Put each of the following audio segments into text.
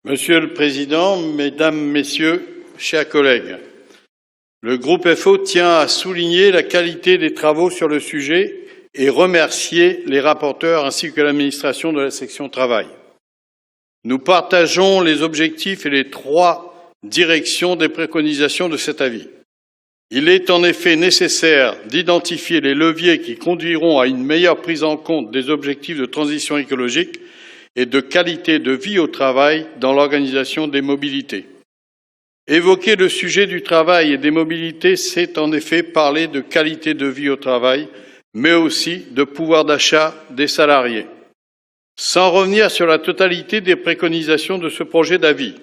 Monsieur le Président, Mesdames, Messieurs, chers collègues, le groupe FO tient à souligner la qualité des travaux sur le sujet et remercier les rapporteurs ainsi que l'administration de la section travail. Nous partageons les objectifs et les trois directions des préconisations de cet avis. Il est en effet nécessaire d'identifier les leviers qui conduiront à une meilleure prise en compte des objectifs de transition écologique et de qualité de vie au travail dans l'organisation des mobilités. Évoquer le sujet du travail et des mobilités, c'est en effet parler de qualité de vie au travail, mais aussi de pouvoir d'achat des salariés. Sans revenir sur la totalité des préconisations de ce projet d'avis,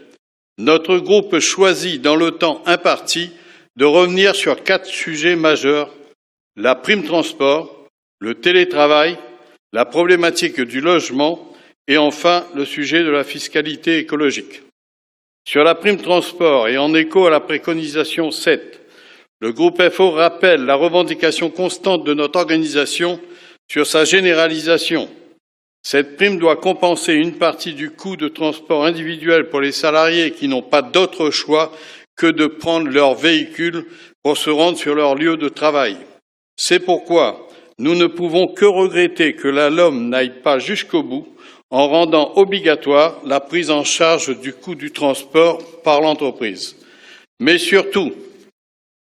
notre groupe choisit, dans le temps imparti, de revenir sur 4 sujets majeurs: la prime transport, le télétravail, la problématique du logement et enfin le sujet de la fiscalité écologique. Sur la prime transport et en écho à la préconisation 7, le groupe FO rappelle la revendication constante de notre organisation sur sa généralisation. Cette prime doit compenser une partie du coût de transport individuel pour les salariés qui n'ont pas d'autre choix que de prendre leur véhicule pour se rendre sur leur lieu de travail. C'est pourquoi nous ne pouvons que regretter que la LOM n'aille pas jusqu'au bout en rendant obligatoire la prise en charge du coût du transport par l'entreprise. Mais surtout,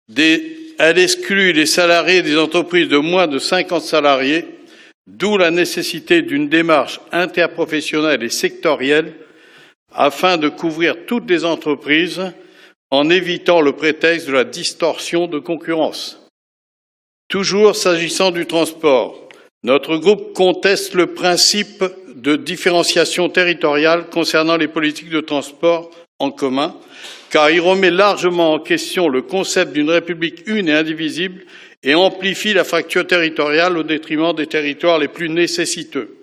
elle exclut les salariés des entreprises de moins de 50 salariés, d'où la nécessité d'une démarche interprofessionnelle et sectorielle afin de couvrir toutes les entreprises en évitant le prétexte de la distorsion de concurrence. Toujours s'agissant du transport, notre groupe conteste le principe de différenciation territoriale concernant les politiques de transport en commun, car il remet largement en question le concept d'une République une et indivisible et amplifie la fracture territoriale au détriment des territoires les plus nécessiteux.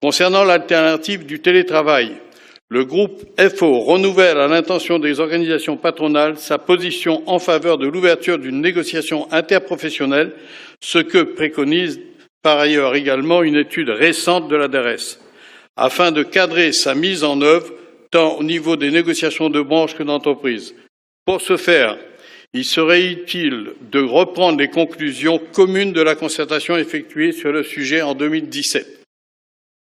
Concernant l'alternative du télétravail, le groupe FO renouvelle à l'intention des organisations patronales sa position en faveur de l'ouverture d'une négociation interprofessionnelle, ce que préconise par ailleurs également une étude récente de la DARES, afin de cadrer sa mise en œuvre tant au niveau des négociations de branche que d'entreprise. Pour ce faire, il serait utile de reprendre les conclusions communes de la concertation effectuée sur le sujet en 2017.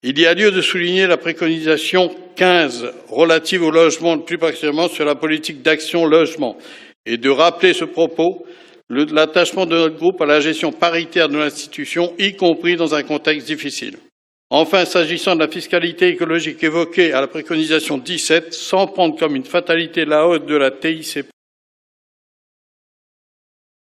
Il y a lieu de souligner la préconisation 15 relative au logement, plus particulièrement sur la politique d'action logement, et de rappeler ce propos l'attachement de notre groupe à la gestion paritaire de l'institution, y compris dans un contexte difficile. Enfin, s'agissant de la fiscalité écologique évoquée à la préconisation 17, sans prendre comme une fatalité la hausse de la TICPE,